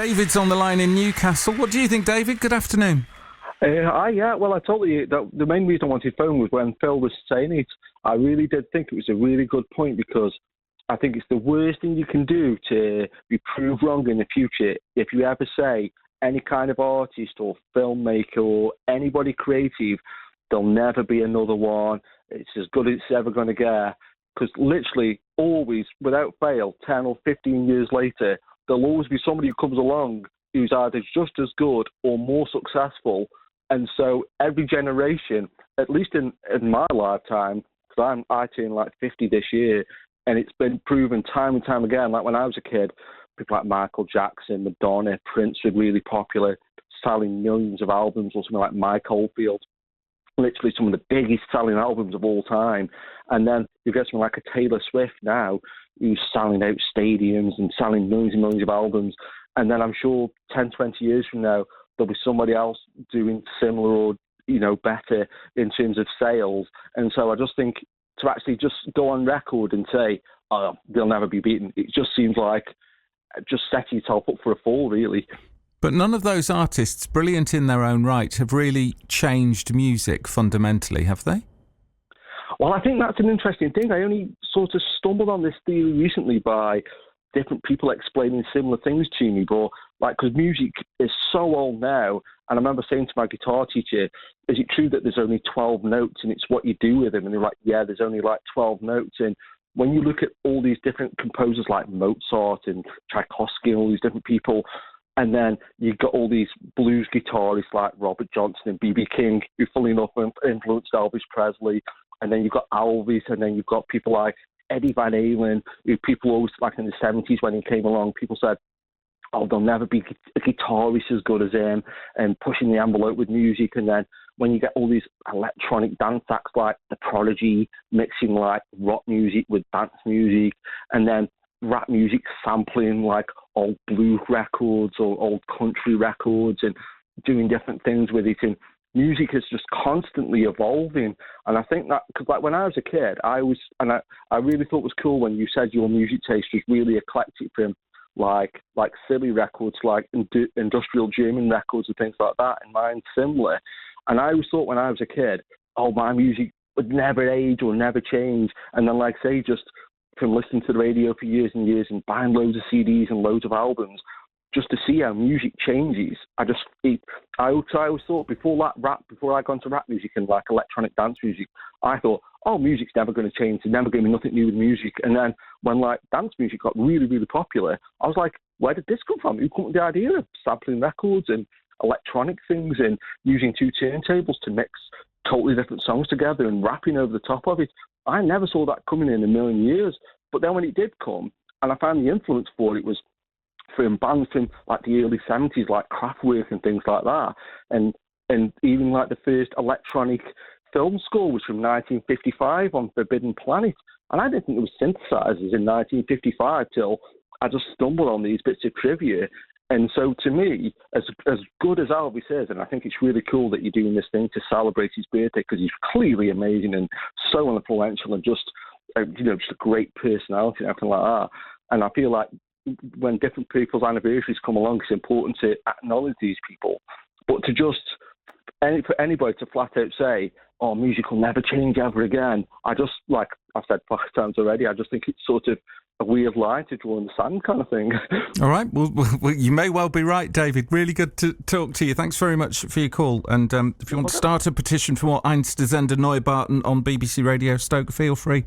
David's on the line in Newcastle. What do you think, David? Good afternoon. Well, I told you that the main reason I wanted phone was when Phil was saying it. I really did think it was a really good point because I think it's the worst thing you can do to be proved wrong in the future if you ever say any kind of artist or filmmaker or anybody creative, there'll never be another one. It's as good as it's ever going to get. Because literally, always, without fail, 10 or 15 years later, there'll always be somebody who comes along who's either just as good or more successful. And so every generation, at least in my lifetime, because I turn like 50 this year, and it's been proven time and time again, like when I was a kid, people like Michael Jackson, Madonna, Prince were really popular, selling millions of albums, or something like Mike Oldfield, literally some of the biggest selling albums of all time. And then you get someone like a Taylor Swift now, who's selling out stadiums and selling millions and millions of albums. And then I'm sure 10, 20 years from now, there'll be somebody else doing similar or, better in terms of sales. And so I just think to actually just go on record and say, oh, they'll never be beaten, it just seems like just setting yourself up for a fall, really. But none of those artists, brilliant in their own right, have really changed music fundamentally, have they? Well, I think that's an interesting thing. I only sort of stumbled on this theory recently by different people explaining similar things to me, but because music is so old now, and I remember saying to my guitar teacher, is it true that there's only 12 notes and it's what you do with them? And they're like, yeah, there's only 12 notes. And when you look at all these different composers like Mozart and Tchaikovsky and all these different people, and then you've got all these blues guitarists like Robert Johnson and B.B. King, who fully enough influenced Elvis Presley, and then you've got Elvis, and then you've got people like Eddie Van Halen, who people always, like in the 70s when he came along, people said, oh, there'll never be a guitarist as good as him, and pushing the envelope with music. And then when you get all these electronic dance acts like The Prodigy, mixing like rock music with dance music, and then rap music sampling like old blues records or old country records and doing different things with it. And music is just constantly evolving. And I think that, because like when I was a kid, I really thought it was cool when you said your music taste was really eclectic, from like silly records, like industrial German records and things like that, and mine's similar. And I always thought when I was a kid, oh, my music would never age or never change. And then, like, say, just from listening to the radio for years and years and buying loads of CDs and loads of albums, just to see how music changes. I always thought before I got into rap music and like electronic dance music, I thought, oh, music's never going to change. There's never going to be nothing new with music. And then when like dance music got really, really popular, I was like, where did this come from? Who came up with the idea of sampling records and electronic things and using two turntables to mix totally different songs together and rapping over the top of it? I never saw that coming in a million years. But then when it did come, and I found the influence for it was from bands from like the early 70s, like Kraftwerk and things like that, and even like the first electronic film score was from 1955 on Forbidden Planet, and I didn't think it was synthesizers in 1955 till I just stumbled on these bits of trivia. And so to me, as good as Elvis is, and I think it's really cool that you're doing this thing to celebrate his birthday, because he's clearly amazing and so influential and just just a great personality and everything like that. And I feel like when different people's anniversaries come along, it's important to acknowledge these people. But to just, for anybody to flat out say, oh, music will never change ever again, I just, like I've said 5 times already, I just think it's sort of a weird line to draw in the sand kind of thing. All right. Well, you may well be right, David. Really good to talk to you. Thanks very much for your call. And if you want to start a petition for more Einstürzende Neubauten on BBC Radio Stoke, feel free.